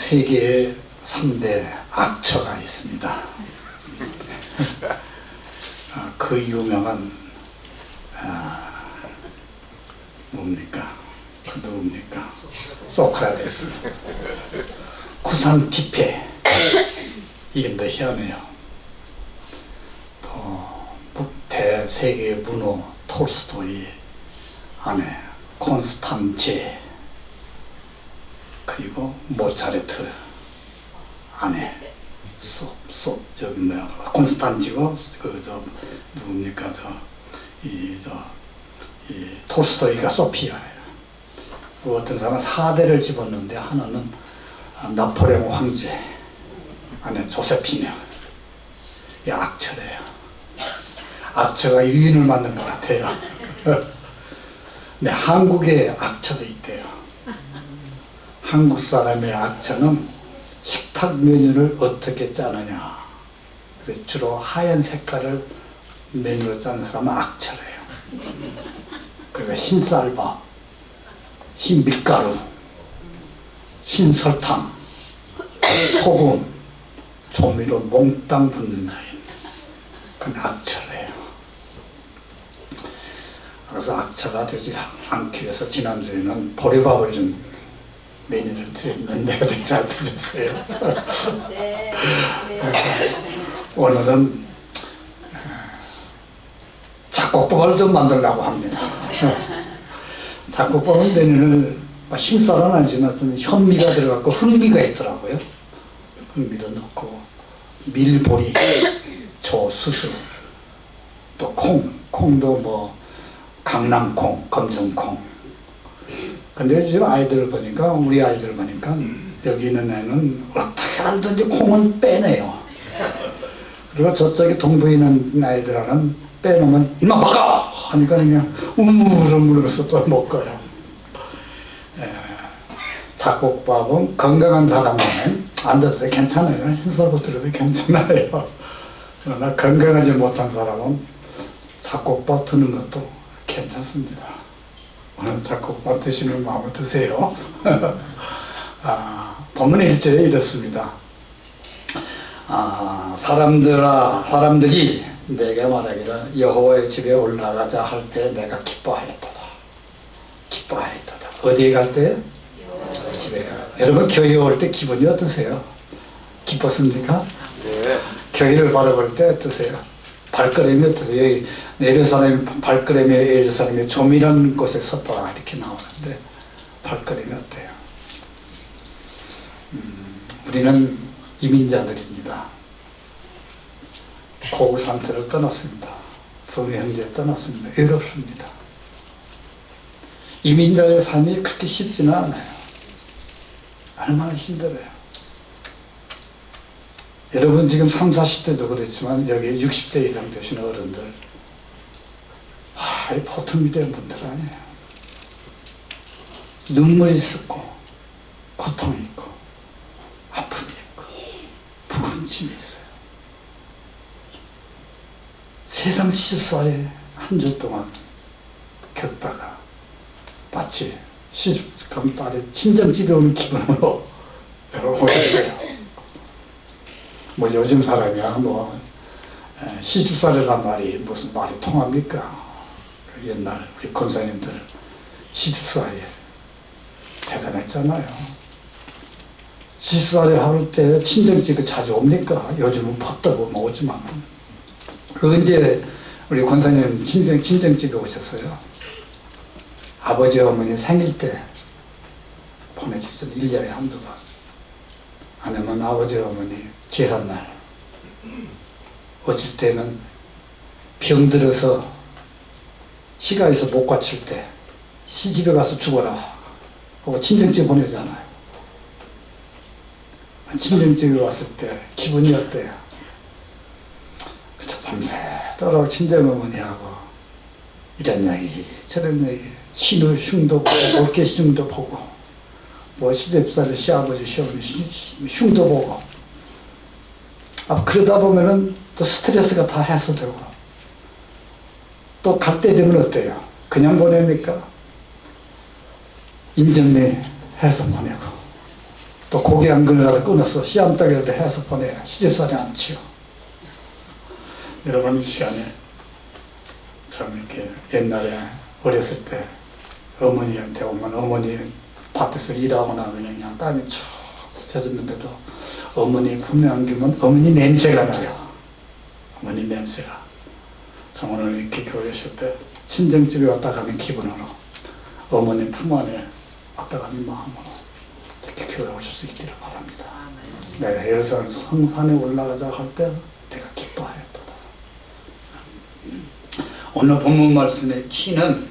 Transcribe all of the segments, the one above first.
세계에 3대 악처가 있습니다. 그 유명한 뭡니까? 그 누굽니까? 소크라테스, 구산기페, 이게 더 희한해요. 또 대세계 문호 톨스토이 안에 콘스탄제, 그리고 모차르트 안에 저기 뭐야, 콘스탄지고 누굽니까, 이 톨스토이가 소피아예요. 그 어떤 사람은 4대를 집었는데 하나는 나폴레옹 황제 안에 조세피냐, 이 악처래요. 악처가 유인을 만든 것 같아요. 근데 한국에 악처도 있대요. 한국 사람의 악처는 식탁 메뉴를 어떻게 짜느냐. 그래서 주로 하얀 색깔을 메뉴로 짜는 사람은 악처래요. 그래서 흰쌀밥, 흰밀가루, 흰설탕, 소금, 조미료 몽땅 붓는 나이. 그건 악처래요. 그래서 악처가 되지 않기 위해서 지난주에는 보리밥을 좀 메뉴를 드렸는데 잘 드셨어요. 네. 오늘은 잡곡밥을 좀 만들려고 합니다. 잡곡밥은 메뉴를 흰쌀은 아니지만 현미가 들어갔고 흑미가 있더라고요. 흑미도 넣고 밀보리, 조수수, 또 콩도 뭐 강낭콩, 검정콩. 근데 지금 아이들을 보니까, 우리 아이들 보니까 여기 있는 애는 어떻게 하든지 콩은 빼내요. 그리고 저쪽에 동부에 있는 아이들은 빼놓으면 이마 먹어! 하니까 그냥 우물우물해서 또 먹어요. 잡곡밥은 건강한 사람은 안 드셔도 괜찮아요. 흰쌀밥 들어도 괜찮아요. 그러나 건강하지 못한 사람은 잡곡밥 드는 것도 괜찮습니다. 오늘 잡곡밥 드시는 마음을 드세요. 본문의 1절에 이렇습니다. 사람들이 내게 말하기를 여호와의 집에 올라가자 할 때 내가 기뻐하였도다. 어디에 갈 때? 집에 가. 여러분 교회 올 때 기분이 어떠세요? 기뻤습니까? 네. 교회를 바라볼 때 어떠세요? 발걸음이 어떠세요? 여기 예루살렘 발걸음이 예루살렘의 조밀한 곳에 섰다 이렇게 나오는데 발걸음이 어때요? 우리는 이민자들입니다. 고국 상태를 떠났습니다. 부모 형제를 떠났습니다. 외롭습니다. 이민자의 삶이 그렇게 쉽지는 않아요. 얼마나 힘들어요. 여러분 지금 30, 40대도 그렇지만 여기 60대 이상 되신 어른들, 보통 위대한 분들 아니에요. 눈물이 쏟고 고통이 있고 아픔이 있고 부근심이 있어요. 세상 실수에 한 주 동안 겪다가 마치 시집간 딸이 친정집에 오는 기분으로 오셨어요. 뭐 요즘 사람이야 뭐 시집살이란 말이 무슨 말이 통합니까? 옛날 우리 권사님들 시집살이 대단했잖아요. 시집살이 할 때 친정집에 자주 옵니까? 요즘은 바쁘고 뭐 오지만 그 언제 우리 권사님 친정집에 오셨어요? 아버지 어머니 생일 때 보내주셨어요. 1년에 한두 번. 아니면 아버지 어머니 제삿날, 어쩔 때는 병들어서 시가에서 못 갖출 때 시집에 가서 죽어라 하고 친정집에 보내잖아요. 친정집에 왔을 때 기분이 어때요? 그쵸, 밤새도록 친정어머니하고 이런 얘기 저런 얘기 신우 흉도 보고 올개 흉도 보고 뭐 시집살이 시아버지 시어머니 흉도 보고 그러다 보면은 또 스트레스가 다 해소되고 또 갈 때 되면 어때요? 그냥 보냅니까? 인정리 해서 보내고 또 고기 한 그릇이라도 끊어서 씨암탉이라도 해서 보내. 시집살이 않지요. 여러분 이 시간에 참 이렇게 옛날에 어렸을 때 어머니한테 오면 어머니 밭에서 일하고 나면 그냥 땀이 쭉 젖었는데도 어머니 품에 안기면 어머니 냄새가 나요. 어머니 냄새가. 참 오늘 이렇게 교회 오실 때 친정집에 왔다 가는 기분으로 어머니 품 안에 왔다 가는 마음으로 이렇게 교회 오실 수 있기를 바랍니다. 내가 예루살렘 성산에 올라가자 할 때 내가 기뻐하였다. 오늘 본문 말씀의 키는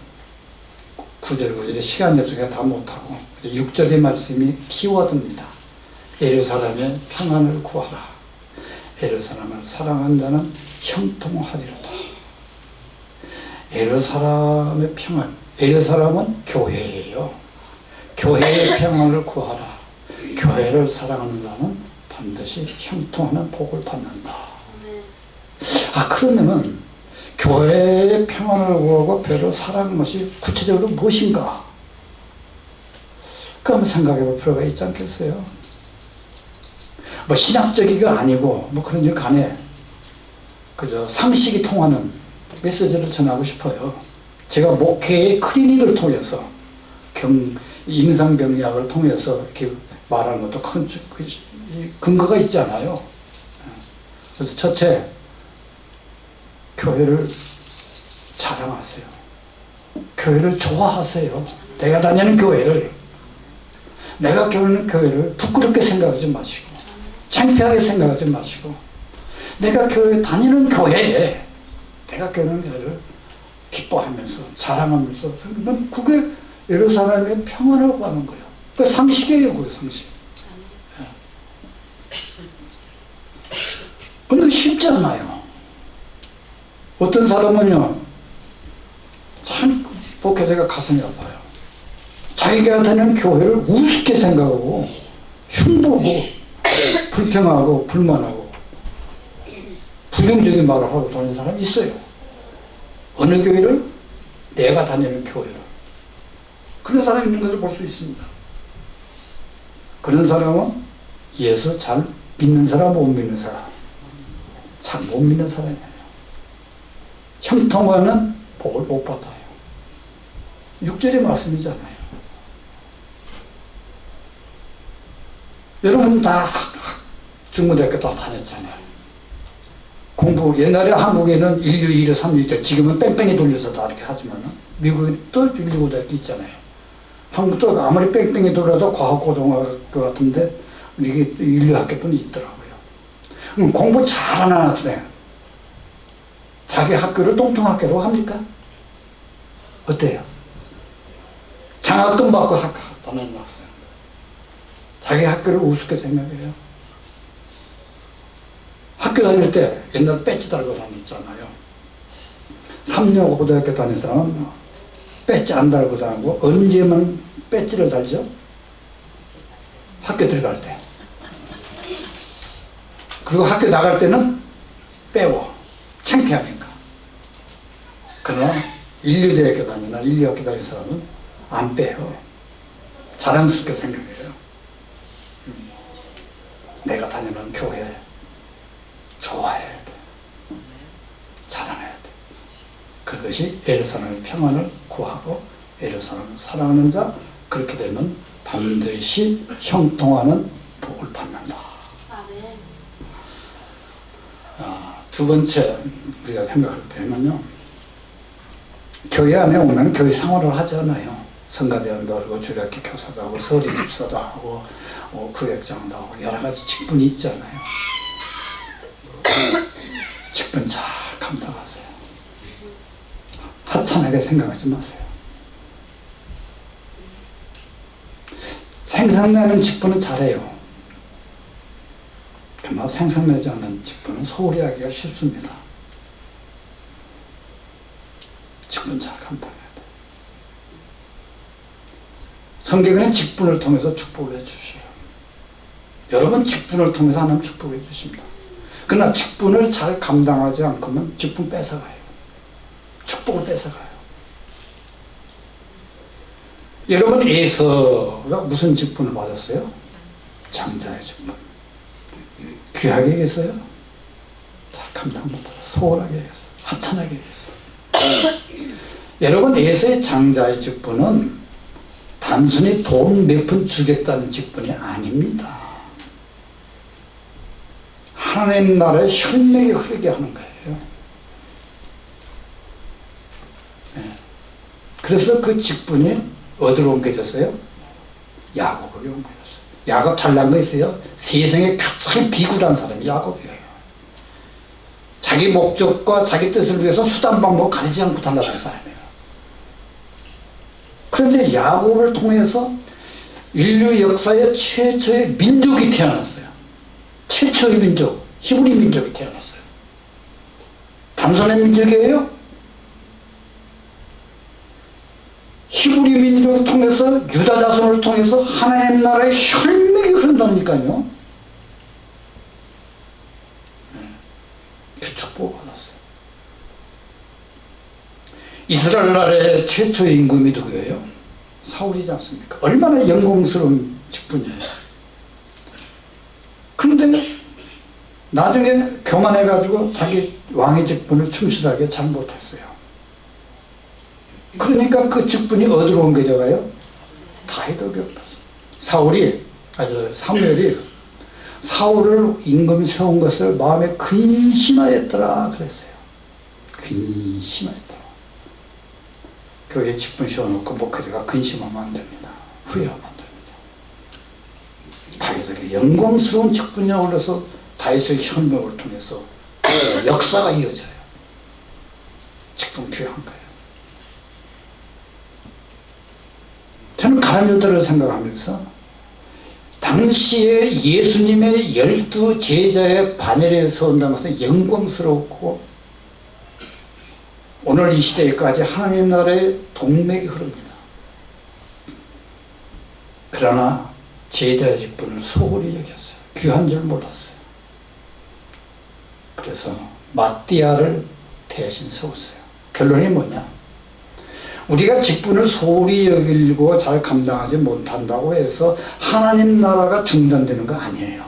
9절, 9절에 시간이 없으니까 다 못하고 6절의 말씀이 키워드입니다. 예루살렘의 평안을 구하라. 예루살렘을 사랑한 자는 형통하리로다. 예루살렘의 평안. 예루살렘은 교회예요. 교회의 평안을 구하라. 교회를 사랑하는 자는 반드시 형통하는 복을 받는다. 그러면은 교회의 평안을 구하고 교회를 사랑하는 것이 구체적으로 무엇인가? 그 한번 생각해 볼 필요가 있지 않겠어요? 뭐 신학적이가 아니고 뭐 그런 일 간에 그저 상식이 통하는 메시지를 전하고 싶어요. 제가 목회의 클리닉을 통해서 임상병약을 통해서 이렇게 말하는 것도 큰 근거가 있잖아요. 그래서 첫째, 교회를 자랑하세요. 교회를 좋아하세요. 내가 다니는 교회를, 내가 다니는 교회를 부끄럽게 생각하지 마시고, 창피하게 생각하지 마시고, 내가 교회 다니는 교회에, 내가 다니는 교회를 기뻐하면서, 자랑하면서, 그게 예루살렘의 평안을 구하는 거예요. 그 상식이에요, 그 상식. 근데 쉽지 않아요. 어떤 사람은요, 참 목회자가 가슴이 아파요. 자기가 다니는 교회를 우습게 생각하고 흉보고 불평하고 불만하고 부정적인 말을 하고 다니는 사람이 있어요. 어느 교회를? 내가 다니는 교회를. 그런 사람이 있는 것을 볼 수 있습니다. 그런 사람은 예수 잘 믿는 사람, 못 믿는 사람. 잘 못 믿는 사람이에요. 형통하는 복을 못 받아요. 6절의 말씀이잖아요. 여러분 다 중고등학교 다 다녔잖아요. 공부, 옛날에 한국에는 1류, 2류, 3류 있죠. 지금은 뺑뺑이 돌려서 다 이렇게 하지만 미국에 또 1류 고등학교 있잖아요. 한국도 아무리 뺑뺑이 돌아도 과학고등학교 같은데 이게 1류 학교뿐이 있더라고요. 공부 잘하는 학생, 자기 학교를 똥통학교로 합니까? 어때요? 장학금 받고 학교 다니는 학생, 자기 학교를 우습게 생각해요. 학교 다닐 때 옛날 배지 달고 다녔잖아요. 3년 고등학교 다닌 사람은 배지 안 달고 다니고 언제만 배지를 달죠? 학교 들어갈 때. 그리고 학교 나갈 때는 빼워. 창피하니까. 그러나 인류대학교 다니나 인류학교 다니는 사람은 안 빼요. 자랑스럽게 생각해요. 내가 다니는 교회 좋아해야 돼. 자랑해야 돼. 그것이 예루살렘의 평안을 구하고 예루살렘을 사랑하는 자, 그렇게 되면 반드시 형통하는 복을 받는다. 두 번째 우리가 생각할 때는요, 교회 안에 오면 교회 생활을 하잖아요. 성가대원도 하고 주일학교 교사도 하고 서리 집사도 하고 구역장도 하고 여러 가지 직분이 있잖아요. 직분 잘 감당하세요. 하찮게 생각하지 마세요. 생산내는 직분은 잘해요. 그러나 생산내지 않는 직분은 소홀히 하기가 쉽습니다. 직분 잘 감당해야 돼요. 성경에는 직분을 통해서 축복을 해주셔요. 여러분 직분을 통해서 하나님 축복해 주십니다. 그러나 직분을 잘 감당하지 않고는 직분 뺏어가요. 축복을 뺏어가요. 여러분 에서가 무슨 직분을 받았어요? 장자의 직분. 귀하게 얘기했어요? 잘 감당 못하고 소홀하게 얘기했어요. 하찮하게 얘기했어요. 여러분, 에서의 장자의 직분은 단순히 돈 몇 푼 주겠다는 직분이 아닙니다. 하나님 나라의 혈맥이 흐르게 하는 거예요. 네. 그래서 그 직분이 어디로 옮겨졌어요? 야곱으로 옮겨졌어요. 야곱 잘난 거 있어요? 세상에 가장 비굴한 사람이 야곱이에요. 자기 목적과 자기 뜻을 위해서 수단 방법 가리지 않고 달라가는 사람이에요. 그런데 야곱을 통해서 인류 역사의 최초의 민족이 태어났어요. 최초의 민족, 히브리 민족이 태어났어요. 단순한 민족이에요? 히브리 민족을 통해서, 유다 자손을 통해서 하나님 나라의 혈맥이 흐른다니까요. 그 축복을 받았어요. 이스라엘 나라의 최초의 임금이 누구예요? 사울이지 않습니까? 얼마나 영광스러운 직분이에요. 그런데 나중에 교만해가지고 자기 왕의 직분을 충실하게 잘 못했어요. 그러니까 그 직분이 어디로 옮겨져가요? 다윗에게 옮겼어요. 사무엘이 사울을 임금이 세운 것을 마음에 근심하였더라 그랬어요. 근심하였더라. 교회 직분 씌워놓고 목회자가 근심하면 안 됩니다. 후회하면 안 됩니다. 다윗에게 영광스러운 직분이라고 그래서 다윗의 혈맥을 통해서 역사가 이어져요. 직분 귀한 거예요. 저는 가룟유다를 생각하면서 당시에 예수님의 12 제자의 반열에 서온다는 것은 영광스럽고 오늘 이 시대까지 하나님 나라의 동맥이 흐릅니다. 그러나 제자의 직분을 소홀히 여겼어요. 귀한 줄 몰랐어요. 그래서 마띠아를 대신 세웠어요. 결론이 뭐냐? 우리가 직분을 소홀히 여기고 잘 감당하지 못한다고 해서 하나님 나라가 중단되는 거 아니에요.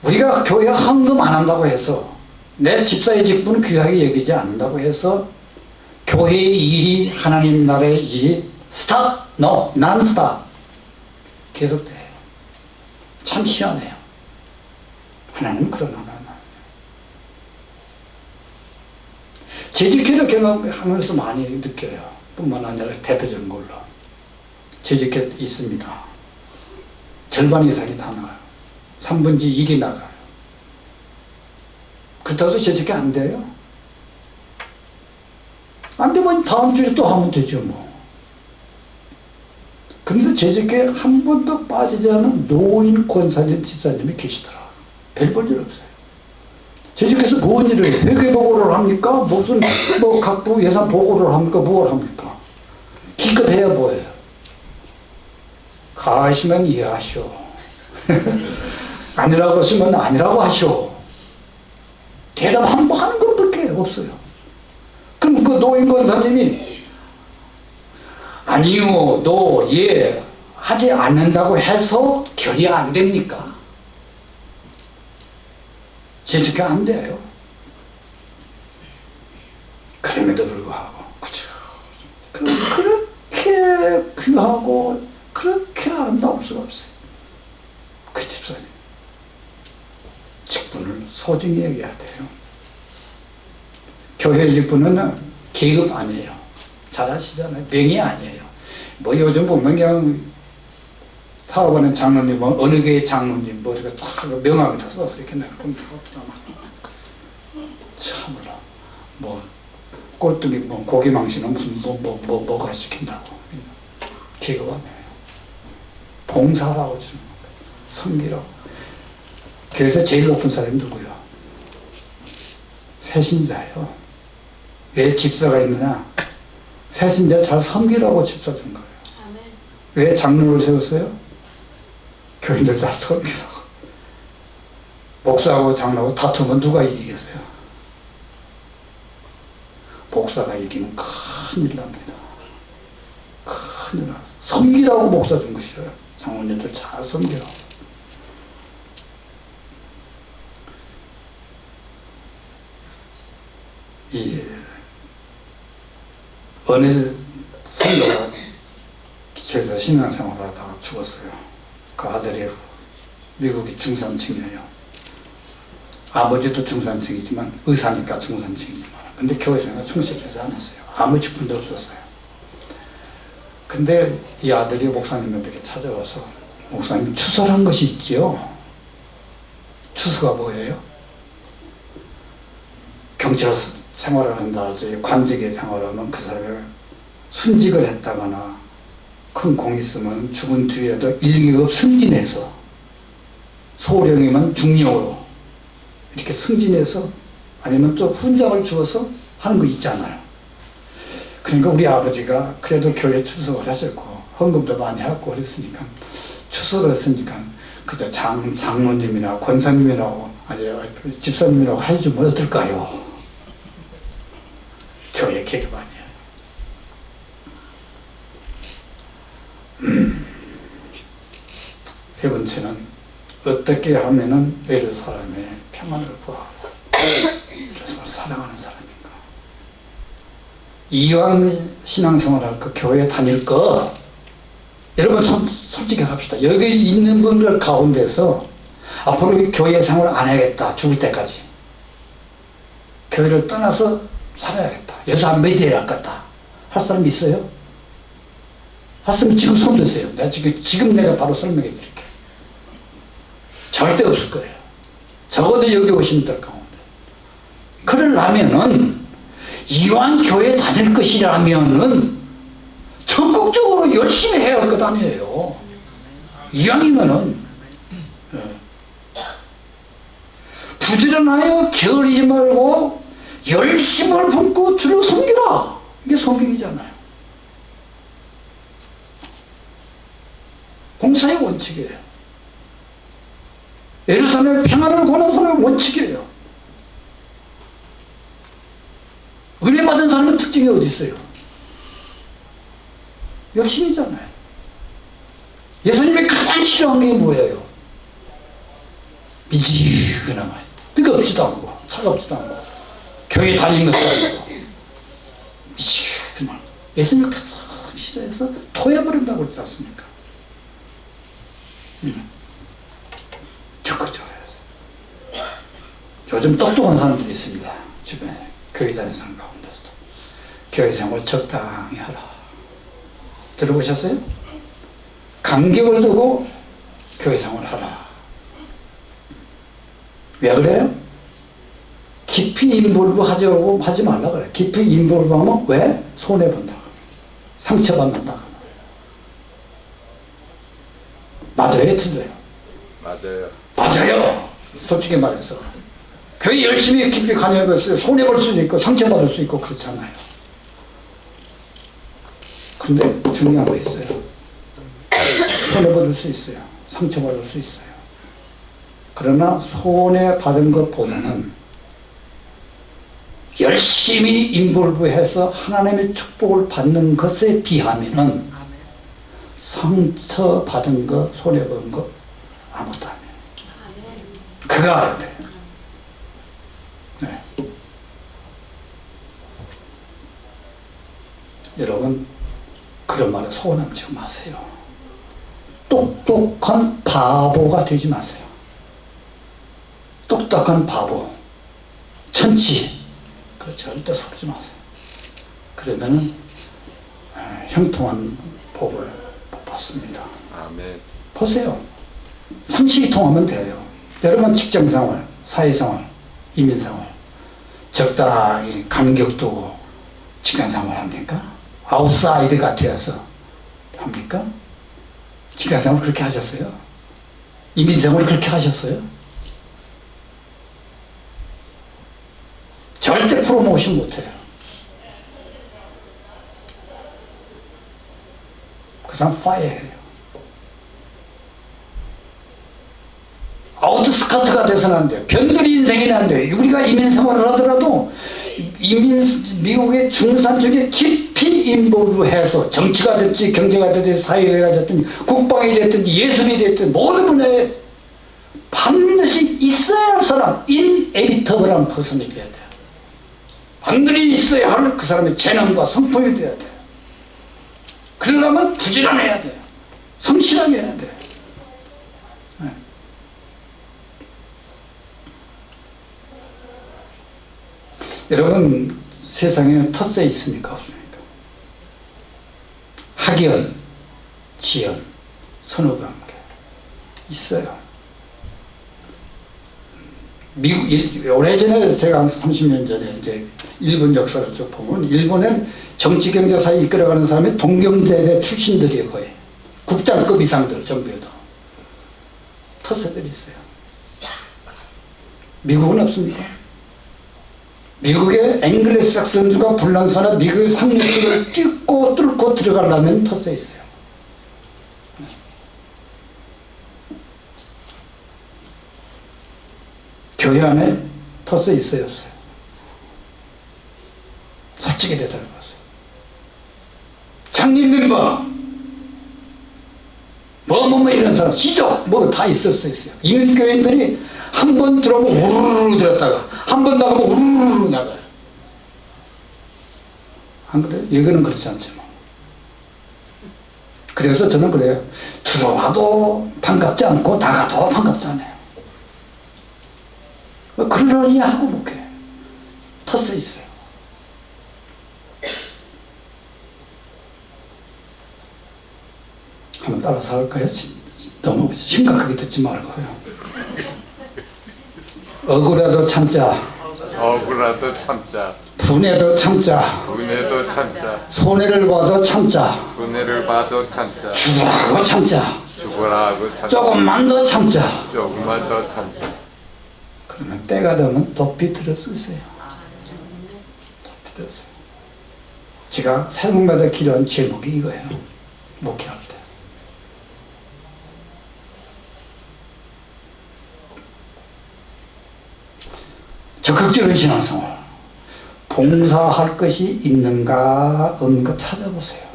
우리가 교회 헌금 안 한다고 해서 내 집사의 직분을 귀하게 여기지 않는다고 해서 교회의 일이, 하나님 나라의 일이 스탑? No, non stop. 계속돼요. 참 희한해요. 하나님은 그런 하나님. 재직회를 경험하면서 많이 느껴요. 뿐만 아니라 대표적인 걸로. 재직회 있습니다. 절반 이상이 다 나가요. 3분의 1이 나가요. 그렇다고 해서 재직회 안 돼요? 안 되면 다음 주에 또 하면 되죠, 뭐. 그런데 재직회 한 번도 빠지지 않은 노인 권사님, 집사님이 계시더라. 별 볼 일 없어요. 재직해서 뭔 일을 해요? 회계 보고를 합니까? 무슨 각부 예산 보고를 합니까? 뭘 합니까? 기껏 해야 뭐예요? 가시면 이해하시오. 아니라고 하시면 아니라고 하시오. 대답 한 번 하는 것밖에 없어요. 그럼 그 노인 권사님이 아니요, 하지 않는다고 해서 결이 안 됩니까? 재직회 안 돼요. 그럼에도 불구하고, 그렇게 귀하고, 그렇게 아름다울 수가 없어요. 그 집사님. 직분을 소중히 여겨야 돼요. 교회 직분은 계급 아니에요. 잘 아시잖아요. 명이 아니에요. 뭐 요즘 보면 그냥 사업하는 장로님, 어느 교회 장로님, 이렇게 딱 명함을 다 써서 이렇게 내가 그럼 참으라. 꼴뚜기, 고기 망신은 무슨, 뭐가 시킨다고. 계급 아니에요. 봉사라고 주는 거예요. 섬기라고. 그래서 제일 높은 사람이 누구예요? 새신자예요. 왜 집사가 있느냐? 새신자 잘 섬기라고 집사 준 거예요. 아멘. 왜 장로를 세웠어요? 교인들 잘 섬기라고. 목사하고 장로하고 다투면 누가 이기겠어요? 목사가 이기면 큰일 납니다. 큰일 납니다. 섬기라고 목사 준 것이에요. 장모님들 잘 섬겨. 이 어느 선교가 기초에서 신앙생활을 하다가 죽었어요. 그 아들이 미국이 중산층이에요. 아버지도 중산층이지만 의사니까 중산층이지만 근데 교회 생활 충실해서 안 했어요. 아무 직분도 없었어요. 근데 이 아들이 목사님에게 찾아와서 목사님 추서란 것이 있지요. 추서가 뭐예요? 경찰 생활을 한다든지 관직에 생활하면 그 사람을 순직을 했다거나 큰 공 있으면 죽은 뒤에도 일기급 승진해서 소령이면 중령으로 이렇게 승진해서 아니면 또 훈장을 주어서 하는 거 있잖아요. 그러니까 우리 아버지가 그래도 교회 추석을 하셨고 헌금도 많이 하고 그랬으니까 추석을 했으니까 그저 장모님이나 권사님이라고 아니 집사님이라고 해주면 어떨까요? 교회 계급 아니에요. 세 번째는 어떻게 하면은 외로 사람의 평안을 구하고 그래서 사랑하는 사람인가. 이왕 신앙생활할 거 교회 다닐 거 여러분 솔직히 합시다. 여기 있는 분들 가운데서 앞으로 교회 생활 안 해야겠다. 죽을 때까지 교회를 떠나서 살아야겠다. 여기서 한 메디에 할겠다 할 사람 있어요? 할 사람 지금 손 드세요. 내가 지금 내가 바로 설명해 드릴게요. 절대 없을 거예요. 적어도 여기 오신 분들 가운데. 그러려면은 이왕 교회 다닐 것이라면은 적극적으로 열심히 해야 할 것 아니에요. 이왕이면은 부지런하여 게으르지 말고 열심을 붓고 주를 섬기라. 이게 성경이잖아요. 공사의 원칙이에요. 예루살렘 평안을 구하는 사람의 원칙이에요. 은혜 받은 사람의 특징이 어디 있어요? 열심이잖아요. 예수님이 가장 싫어한 게 뭐예요? 미지근한 말. 뜨겁지도 않고 차갑지도 않고 교회 다니는 것도 아니고 미지근한 예수님이 가장 싫어해서 토해버린다고 그러지 않습니까? 적극적으로 해서. 요즘 똑똑한 사람들이 있습니다. 주변에 교회 다니는 사람 가운데서도 교회 생활 적당히 하라. 들어보셨어요? 간격을 두고 교회 생활을 하라. 왜 그래요? 깊이 인볼브 하지 말라 그래. 깊이 인볼브 하면 왜? 손해본다. 상처받는다. 맞아요? 틀려요? 맞아요. 맞아요. 솔직히 말해서 교회 열심히 깊이 관여해서 손해볼 수도 있고 상처받을 수 있고 그렇잖아요. 근데 중요한 거 있어요. 손해받을 수 있어요. 상처받을 수 있어요. 그러나 손해받은 것보다는 열심히 인볼브해서 하나님의 축복을 받는 것에 비하면은 상처받은 거, 손해본 거 아무것도 아니에요. 그거 알아야 돼요. 네. 여러분 그런 말에 소원함지 마세요. 똑똑한 바보가 되지 마세요. 똑똑한 바보, 천치, 그 절대 속지 마세요. 그러면은 형통한 복을 못 받습니다. 아멘. 보세요. 상식이 통하면 돼요. 여러분 직장생활, 사회생활, 이민생활 적당히 간격 두고 직장생활 합니까? 아웃사이드가 되어서 합니까? 직장생활 그렇게 하셨어요? 이민생활 그렇게 하셨어요? 절대 프로모션 못해요. 그 사람 파이어해요. 아웃스카트가 돼서는 안 돼요. 변두리 인생이 안 돼요. 우리가 이민 생활을 하더라도 미국의 중산 쪽에 깊이 깊이 인볼브해서 정치가 됐든지 경제가 됐든지 사회가 됐든지 국방이 됐든지 예술이 됐든지 모든 분야에 반드시 있어야 할 사람, 인에비터블한 퍼슨이 돼야 돼요. 반드시 있어야 할 그 사람의 재능과 성품이 돼야 돼요. 그러려면 부지런해야 돼요. 성실하게 해야 돼요. 네. 여러분, 세상에는 텃세 있습니까? 없습니까? 학연, 지연, 선후관계 있어요. 미국, 오래전에 제가 한 30년 전에 이제 일본 역사를 쭉 보면 일본엔 정치 경제 사회 이끌어가는 사람이 동경대대 출신들이에요. 거의 국장급 이상들 정부에도 텃세들이 있어요. 미국은 없습니까? 미국의 앵글로삭슨주가 불란서나 미국의 상류층을 뚫고 들어가려면 텃세 있어요. 교회 안에 텃세 있어요, 없어요? 솔직히 대답해보세요. 장님 멤버, 이런 사람, 시조, 다 있을 수 있어요. 이민교인들이 한 번 들어오면 우르르 들었다가, 한 번 나가면 우르르 나가요. 안 그래요? 여기는 그렇지 않죠. 뭐. 그래서 저는 그래요. 들어와도 반갑지 않고, 나가도 반갑지 않아요. 그러려니 하고 못해. 텃세 있어요. 한번 따라서 할까요? 너무 심각하게 듣지 말고요. 억울해도 참자. 억울해도 참자. 분해도 참자. 분해도 참자. 손해를 봐도 참자. 손해를 봐도 참자. 죽으라고 참자. 죽어라고 참자. 조금만 더 참자. 조금만 더 참자. 그러면 때가 되면 더 비틀어 쓰세요. 더 비틀어 쓰세요. 제가 새벽마다 기도한 제목이 이거예요. 목회할 때. 적극적인 신앙생활. 봉사할 것이 있는가 없는가 찾아보세요.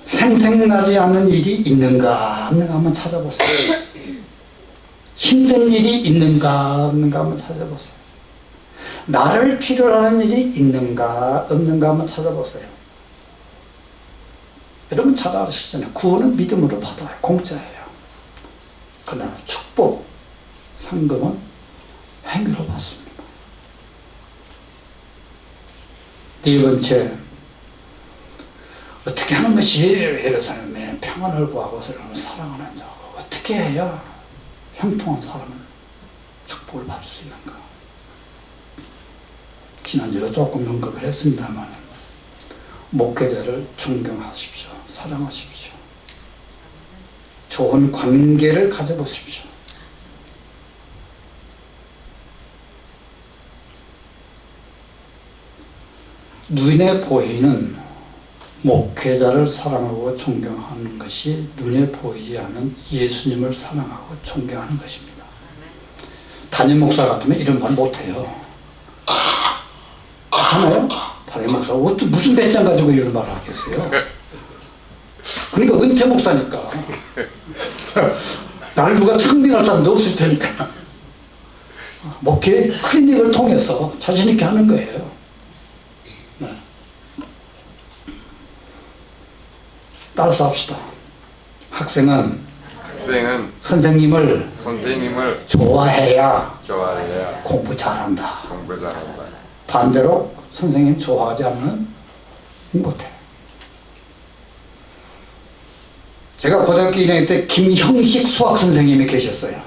생생나지 않는 일이 있는가 없는가 한번 찾아보세요. 힘든 일이 있는가 없는가 한번 찾아보세요. 나를 필요로 하는 일이 있는가 없는가 한번 찾아보세요. 여러분 잘 아시잖아요. 구원은 믿음으로 받아요. 공짜예요. 그러나 축복, 상금은 행위로 받습니다. 네 번째, 어떻게 하는 것이 예를 들면 평안을 구하고 사랑하는 자고 어떻게 해야 형통한 사람은 축복을 받을 수 있는가? 지난주에 조금 언급을 했습니다만 목회자를 존경하십시오. 사랑하십시오. 좋은 관계를 가져보십시오. 눈에 보이는 목회자를 사랑하고 존경하는 것이 눈에 보이지 않는 예수님을 사랑하고 존경하는 것입니다. 담임 목사 같으면 이런 말 못해요. 하나요? 담임 목사 무슨 배짱 가지고 이런 말을 하겠어요? 그러니까 은퇴 목사니까 나를 누가 청빙할 사람도 없을 테니까 목회 클리닉을 통해서 자신 있게 하는 거예요. 네. 따라서 합시다. 학생은 선생님을 좋아해야 공부 잘한다. 반대로 선생님 좋아하지 않으면 못해. 제가 고등학교 1학년 때 김형식 수학 선생님이 계셨어요.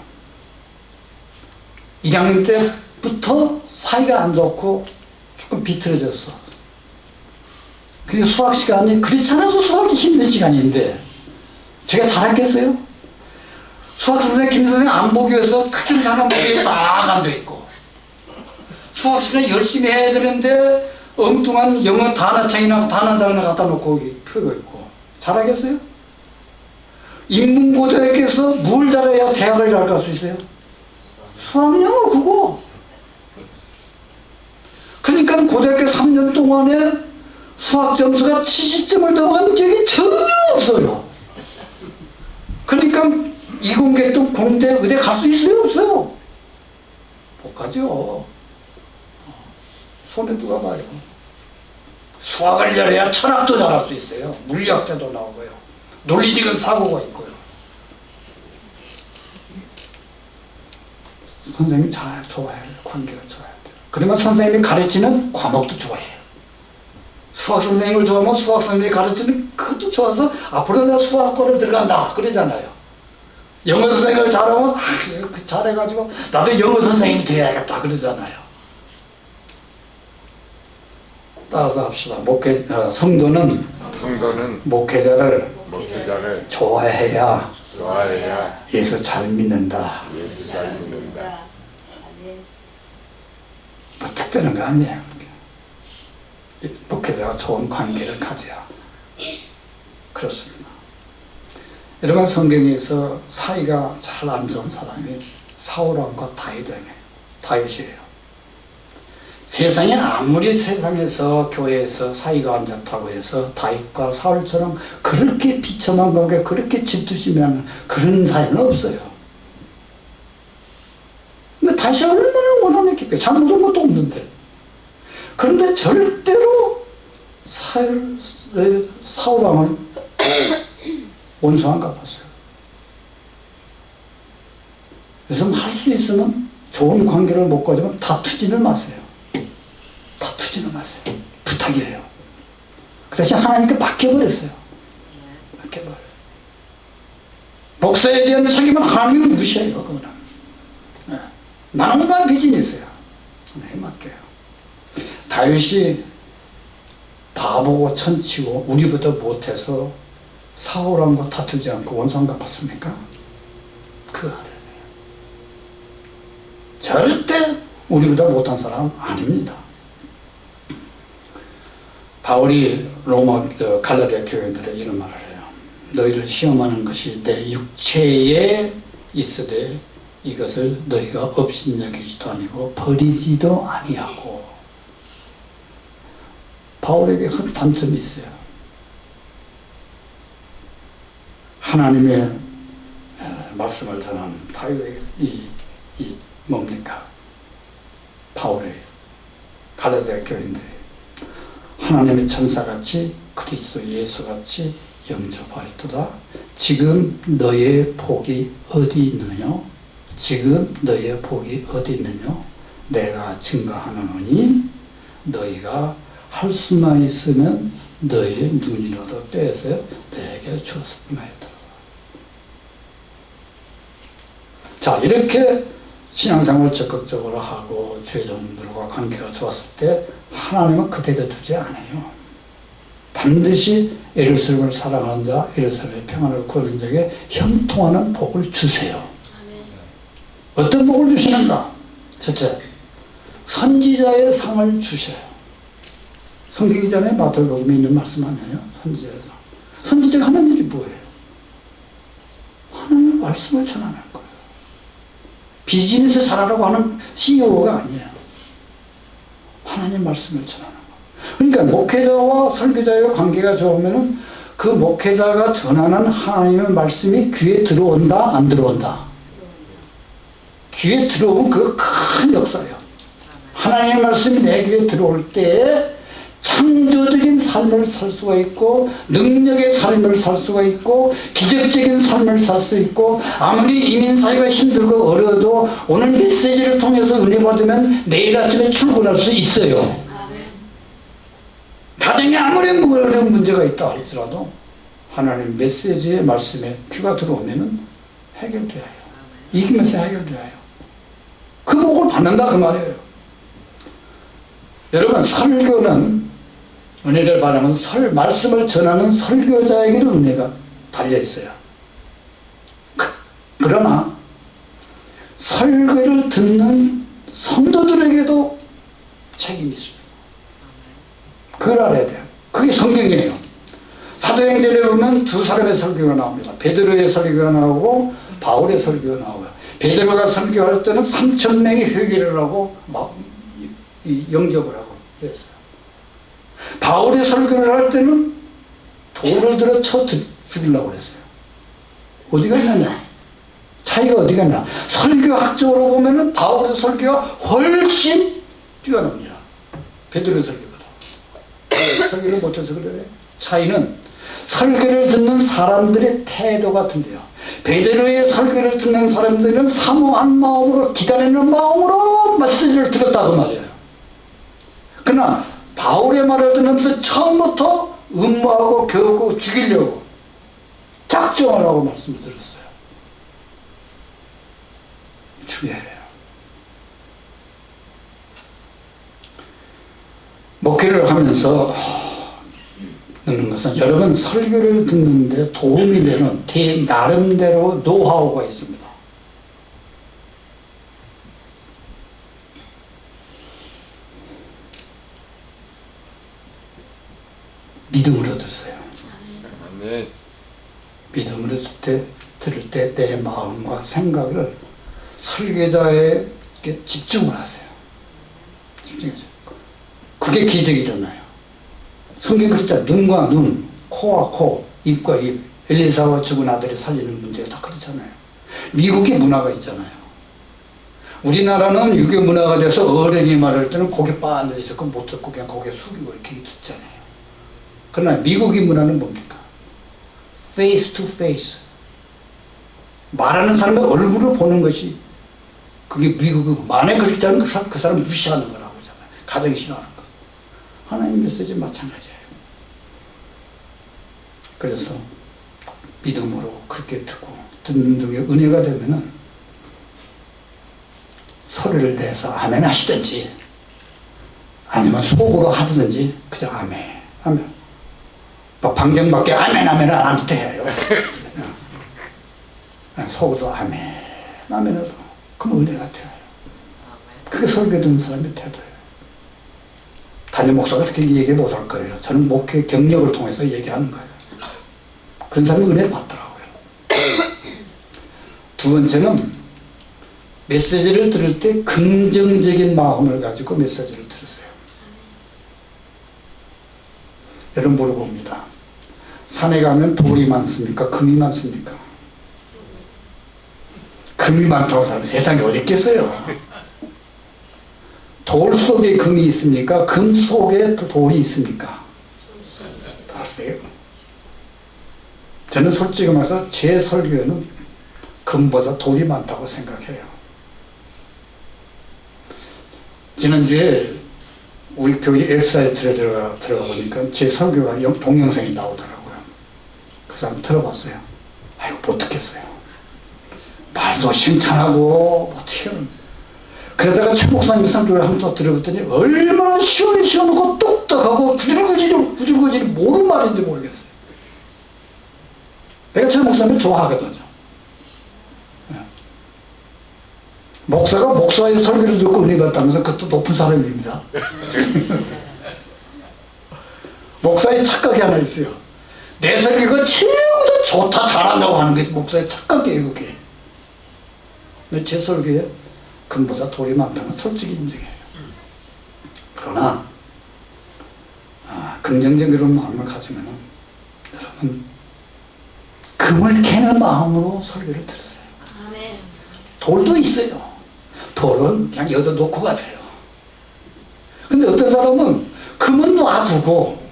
1학년 때부터 사이가 안 좋고 조금 비틀어졌어. 근데 수학 시간이 그렇지 않아도 수학이 힘든 시간인데 제가 잘했겠어요? 수학 선생님 김 선생님 안 보기 위해서 크게 사람 보기에 딱 앉아있고 수학 시간에 열심히 해야 되는데 엉뚱한 영어 단어창이나 단어장을 갖다 놓고 거기 펴고 있고 잘하겠어요? 인문고등학교에서 뭘 잘해야 대학을 잘 갈 수 있어요? 수학영어 국어. 그러니까 고등학교 3년 동안에 수학 점수가 70점을 넘은 적이 전혀 없어요. 그러니까 이공계도 공대 의대 갈 수 있어요, 없어요? 못 가죠. 손에 누가 봐요. 수학을 열어야 철학도 잘할 수 있어요. 물리학자도 나오고요. 논리적인 사고가 있고요. 선생님이 잘 좋아해요. 관계가 좋아야 돼요. 그러면 선생님이 가르치는 과목도 좋아해요. 수학 선생님을 좋아하면 수학 선생님이 가르치는 그것도 좋아서 앞으로 내가 수학과를 들어간다 그러잖아요. 영어 선생님을 잘하면 잘해가지고 나도 영어 선생님이 돼야겠다 그러잖아요. 따라서 합시다. 성도는 목회자를 좋아해야 예수 잘 믿는다. 뭐 특별한 거 아니에요. 목회자가 좋은 관계를 가져야 그렇습니다. 여러분, 성경에서 사이가 잘 안 좋은 사람이 사울왕과 다윗이에요. 세상에 아무리 세상에서 교회에서 사이가 안 좋다고 해서 다윗과 사울처럼 그렇게 비참한 관계, 그렇게 질투심이라는 그런 사이는 없어요. 근데 다윗이 얼마나 원한이 깊게 잘못한 것도 없는데, 그런데 절대로 사울왕을 원수 안 갚았어요. 그래서 할 수 있으면 좋은 관계를 못 가지면 다투지는 마세요. 다투지는 마세요. 부탁이에요. 그 대신 하나님께 맡겨버렸어요. 맡겨버려요. 목사에 대한 책임은 하나님을 무시해요. 그거는. 네. 나는 만 비즈니스야. 하나님 맡겨요. 다윗이 바보고 천치고 우리보다 못해서 사울왕과 다투지 않고 원수안 갚았습니까? 그거 알아야 돼요. 절대 우리보다 못한 사람 아닙니다. 바울이 로마 갈라디아 교회들에 이런 말을 해요. 너희를 시험하는 것이 내 육체에 있으되 이것을 너희가 업신여기지도 아니고 버리지도 아니하고. 바울에게 큰 단점이 있어요. 하나님의 말씀을 전하는 다윗의 이 뭡니까? 바울의 갈라디아 교인들이 하나님의 천사같이 그리스도 예수같이 영접하였도다. 지금 너의 복이 어디 있느냐? 지금 너의 복이 어디 있느냐? 내가 증거하노니 너희가 할 수만 있으면 너의 눈이라도 빼서 내게 주었으면 하였다. 자, 이렇게 신앙생활을 적극적으로 하고 주의종들과 관계가 좋았을 때 하나님은 그대로 두지 않아요. 반드시 예루살렘을 사랑하는 자, 예루살렘의 평안을 구하는 자에게 형통하는 복을 주세요. 어떤 복을 주시는가? 첫째, 선지자의 상을 주셔요. 성경이 전에 마태복음에 있는 말씀 아니에요? 선지자의 상. 선지자가 하는 일이 뭐예요? 하나님의 말씀을 전하는 거예요. 비즈니스 잘하라고 하는 CEO가 아니에요. 하나님 말씀을 전하는 거예요. 그러니까 목회자와 설교자의 관계가 좋으면 그 목회자가 전하는 하나님의 말씀이 귀에 들어온다, 안 들어온다? 귀에 들어오면 그거 큰 역사예요. 하나님의 말씀이 내 귀에 들어올 때 창조적인 삶을 살 수가 있고 능력의 삶을 살 수가 있고 기적적인 삶을 살 수 있고 아무리 이민사회가 힘들고 어려워도 오늘 메시지를 통해서 은혜 받으면 내일 아침에 출근할 수 있어요. 가정에 아무리 어려운 문제가 있다 할지라도 하나님 메시지의 말씀에 귀가 들어오면 해결돼요. 이기면서 해결돼요. 그 복을 받는다 그 말이에요. 여러분, 설교는 은혜를 바라면 말씀을 전하는 설교자에게도 은혜가 달려있어요. 그러나 설교를 듣는 성도들에게도 책임이 있습니다. 그걸 알아야 돼요. 그게 성경이에요. 사도행전에 보면 두 사람의 설교가 나옵니다. 베드로의 설교가 나오고 바울의 설교가 나오고요. 베드로가 설교할 때는 3,000명이 회개를 하고 영접을 하고 그랬어요. 바울이 설교를 할 때는 돌을 들어 쳐 죽이려고 그랬어요. 어디가 있느냐? 차이가 어디가 있냐? 설교학적으로 보면은 바울의 설교가 훨씬 뛰어납니다. 베드로의 설교보다. 설교를 못해서 그래요. 차이는 설교를 듣는 사람들의 태도 같은데요. 베드로의 설교를 듣는 사람들은 사모한 마음으로, 기다리는 마음으로 메시지를 들었다고 말이에요. 그러나 바울의 말을 들으면서 처음부터 음모하고 겨우고 죽이려고 작정을 하고 말씀을 들었어요. 중요해요. 목회를 하면서 듣는 것은 여러분 설교를 듣는데 도움이 되는 나름대로 노하우가 있습니다. 믿음으로 들으세요. 아멘. 믿음으로 들을 때 내 마음과 생각을 설교자에게 집중을 하세요. 집중하세요. 그게 기적이 일어나요. 성경 그랬잖아요. 눈과 눈, 코와 코, 입과 입. 엘리사와 죽은 아들이 살리는 문제가 다 그렇잖아요. 미국의 문화가 있잖아요. 우리나라는 유교 문화가 돼서 어른이 말할 때는 고개 빤듯이 못 듣고 그냥 고개 숙이고 이렇게 듣잖아요. 그러나 미국의 문화는 뭡니까? face to face. 말하는 사람의 얼굴을 보는 것이 그게 미국의 만에 그렇지 않으면 그 사람 무시하는 거라고 하잖아요. 가정이 싫어하는 거. 하나님 메시지 마찬가지예요. 그래서 믿음으로 그렇게 듣고 듣는 중에 은혜가 되면은 소리를 내서 아멘 하시든지 아니면 속으로 하든지 그저 아멘 하면 막 방정맞게 아멘 하면 안 돼요. 속으로 아멘 하면은 그럼 은혜가 돼요. 그게 설교 듣는 사람의 태도예요. 담임 목사가 그렇게 얘기 못할 거예요. 저는 목회 경력을 통해서 얘기하는 거예요. 그런 사람이 은혜를 받더라고요. 두 번째는 메시지를 들을 때 긍정적인 마음을 가지고 메시지를 들으세요. 여러분 물어봅니다. 산에 가면 돌이 많습니까? 금이 많습니까? 금이 많다고 사람 세상에 어디 있겠어요? 돌 속에 금이 있습니까? 금 속에 돌이 있습니까? 아세요? 저는 솔직히 말해서 제 설교에는 금보다 돌이 많다고 생각해요. 지난주에 우리 교회 웹사이트에 들어가 보니까 제 설교가 동영상이 나오더라고요. 그 사람 들어봤어요. 아이고 못 듣겠어요. 말도 심창하고 어떻게 그러다가 최 목사님 설교를 한번 더 들어봤더니 얼마나 시원시원하고 똑똑하고 부들거지를 모르는 말인지 모르겠어요. 내가 최 목사님을 좋아하거든요. 목사가 목사의 설교를 듣고 은혜 받다면서 그것도 높은 사람입니다. 목사의 착각이 하나 있어요. 내 설교가 최고로 좋다 잘한다고 하는 게 목사의 착각이에요. 그게. 근데 제 설교에 금보다 돌이 많다는 솔직히 인정해요. 그러나 긍정적인 마음을 가지면 여러분 금을 캐는 마음으로 설교를 들으세요. 아멘. 돌도 있어요. 돌은 그냥 여기다 놓고 가세요. 근데 어떤 사람은 금은 놔두고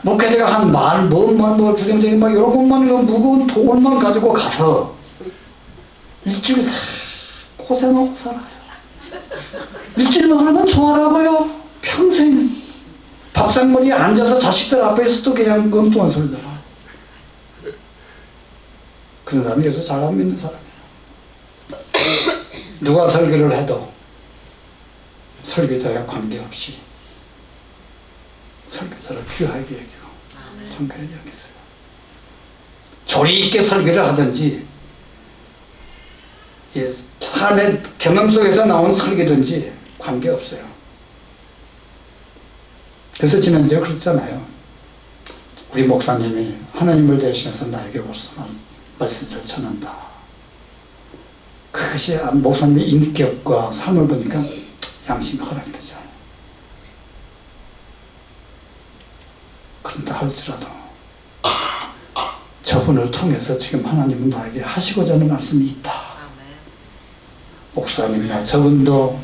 목회자가 한 말, 부정적인 말 이런 것만 무거운 돌만 가지고 가서 일주일 다 고생하고 살아요. 일주일만 하면 좋아라고요. 평생 밥상머리에 앉아서 자식들 앞에서도 그냥 엉뚱한 소리 들어요. 그런 사람이 여기서 잘 안 믿는 사람이에요. 누가 설교를 해도 설교자와 관계없이 설교자를 귀하게 여기고 존귀하게 여기세요. 조리 있게 설교를 하든지 삶의 경험 속에서 나온 설교든지 관계없어요. 그래서 지난주에 그랬잖아요. 우리 목사님이 하나님을 대신해서 나에게 말씀을 전한다. 그것이 목사님의 인격과 삶을 보니까 양심이 허락되지 않아요. 그런다 할지라도 저분을 통해서 지금 하나님은 나에게 하시고자 하는 말씀이 있다. 목사님이나 저분도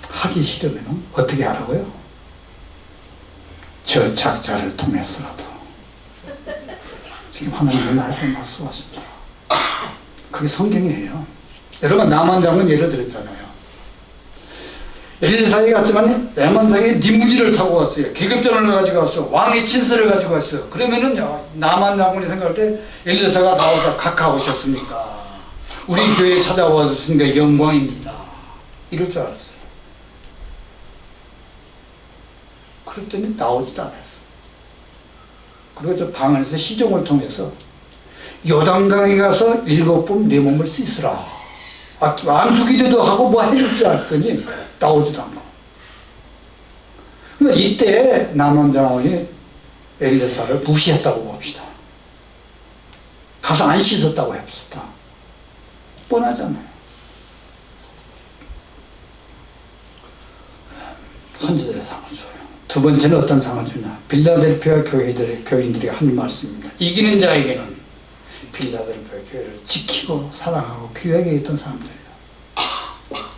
하기 싫으면 어떻게 하라고요? 저 작자를 통해서라도 지금 하나님은 나에게 말씀하십니다. 그게 성경이에요. 여러분 남한장은 예를 들었잖아요. 엘리사에 갔지만 남한장에 리무진을 타고 왔어요. 계급전을 가지고 왔어. 왕의 친서를 가지고 왔어. 그러면은 남한장군이 생각할 때 엘리사가 나와서 각하오셨습니까? 우리 교회에 찾아와 주시니까 영광입니다. 이럴 줄 알았어요. 그랬더니 나오지도 않았어. 그리고 저 방 안에서 시종을 통해서 요단강에 가서 7번 내 몸을 씻으라. 안수기도도 하고 뭐 해줄 줄 알았더니 나오지도 않고. 그러니까 이때 남원장원이 엘리사를 무시했다고 봅시다. 가서 안 씻었다고 해봅시다. 뻔하잖아요. 선지자의 상을 줘요. 두 번째는 어떤 상을 주냐. 빌라델피아 교인들이 한 말씀입니다. 이기는 자에게는 빌라델피아 교회를 지키고 사랑하고 귀하게 했던 사람들이에요.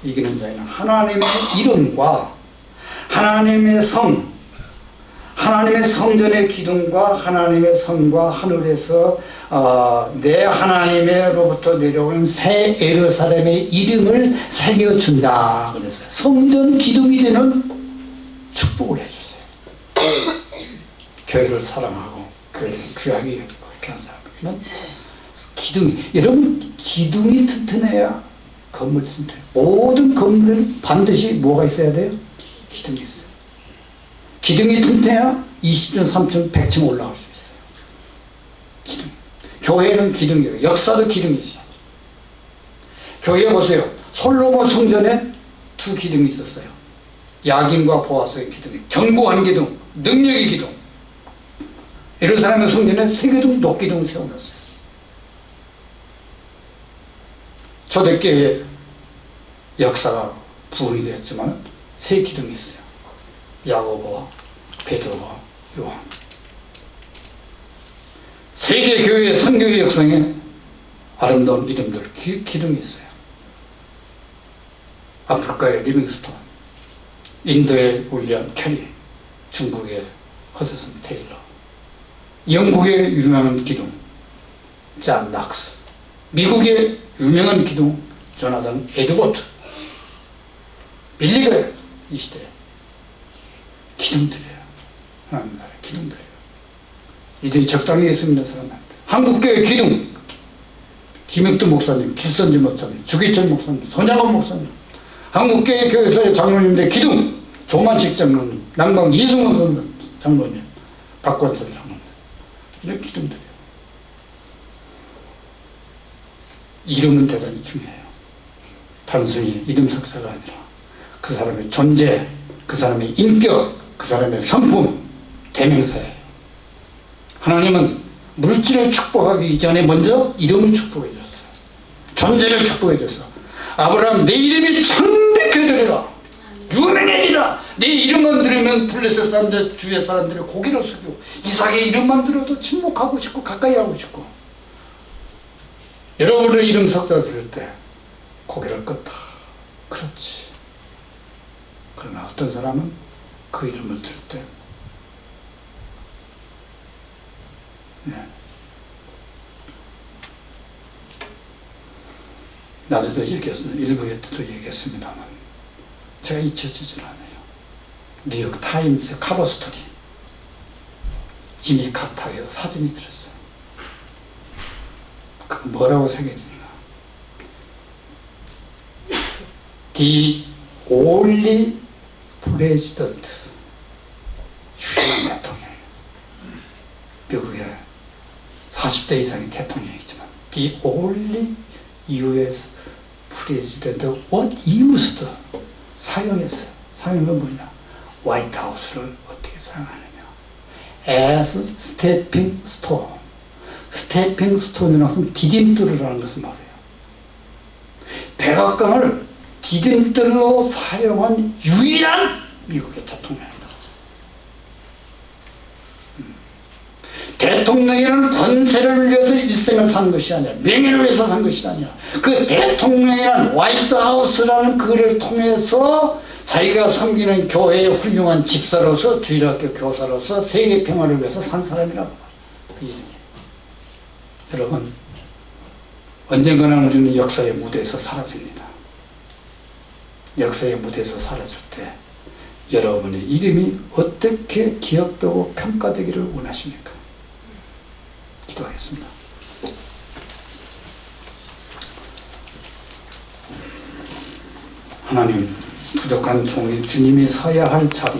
이기는 자에는 하나님의 이름과 하나님의 성, 하나님의 성전의 기둥과 하나님의 성과 하늘에서 내 하나님의로부터 내려오는 새 예루살렘의 이름을 새겨준다. 그랬어요. 성전 기둥이 되는 축복을 해주세요. 교회를 사랑하고 교회를 귀하게 여기고 이렇게 하는 사람은 기둥이, 여러분 기둥이 튼튼해야 건물이 튼튼해요. 모든 건물은 반드시 뭐가 있어야 돼요? 기둥이 있어요. 기둥이 튼튼해야 20층, 3층, 100층 올라갈 수 있어요. 기둥. 교회는 기둥이에요. 역사도 기둥이 있어요. 교회 보세요. 솔로몬 성전에 2 기둥이 있었어요. 야긴과 보아스의 기둥이, 견고한 기둥, 능력의 기둥. 예루살렘의 성전에 3기둥, 녹기둥을 세워놨어요. 초대교회의 역사가 부흥이 되었지만 3기둥이 있어요. 야고보와 베드로와 요한. 세계 교회의 선교의 역사에 아름다운 이름들 기둥이 있어요. 아프리카의 리빙스톤, 인도의 윌리엄 캐리, 중국의 허드슨 테일러, 영국의 유명한 기둥 잔 낙스, 미국의 유명한 기둥 조나단 에드워드, 빌리그레. 이 시대에 기둥들이에요. 하나님 나라의 기둥들이에요. 이들이 적당히 예수 믿는 사람한테. 한국교회 기둥, 김혁두 목사님, 길선지 목사님, 주기철 목사님, 손양원 목사님. 한국교회 교회사의 장로님들의 기둥, 조만식 장로님, 남강 이승원 장로님, 박관철 장로님. 이런 기둥들이에요. 이름은 대단히 중요해요. 단순히 이름 석자가 아니라 그 사람의 존재, 그 사람의 인격, 그 사람의 성품, 대명사예요. 하나님은 물질을 축복하기 이전에 먼저 이름을 축복해 줬어요. 존재를 축복해 줬어. 아브라함, 내 이름이 창대해지리라, 유명해지라. 내 이름만 들으면 블레셋 사람들, 주의 사람들이 고개를 숙이고, 이삭의 이름만 들어도 침묵하고 싶고 가까이 하고 싶고. 여러분의 이름 석자 들을 때 고개를 끄다. 그렇지. 그러나 어떤 사람은 그 이름을 들을 때 나중에도 얘기했어요. 일부에 때도 얘기했습니다만 제가 잊혀지질 않아요. 뉴욕 타임스 커버 스토리, 지미 카타의 사진이 들었어요. 그 뭐라고 새겨지냐. The only president, 유일한 대통령. 미국의 40대 이상의 대통령이지만 The only US president what used, 사용했어요. 사용은 뭐냐. 화이트하우스를 어떻게 사용하느냐. as stepping stone. 스태핑 스톤이라는 것은 디딤돌이라는 것은 말이에요. 백악관을 디딤돌로 사용한 유일한 미국의 대통령이다. 대통령이라는 권세를 위해서 일생을 산 것이 아니야. 명예를 위해서 산 것이 아니야. 그 대통령이라는 화이트하우스라는 그를 통해서 자기가 섬기는 교회의 훌륭한 집사로서, 주일학교 교사로서 세계 평화를 위해서 산 사람이라고. 그 이름이. 여러분, 언젠가는 우리는 역사의 무대에서 사라집니다. 역사의 무대에서 사라질 때 여러분의 이름이 어떻게 기억되고 평가되기를 원하십니까? 기도하겠습니다. 하나님, 부족한 종이 주님이 서야 할 자리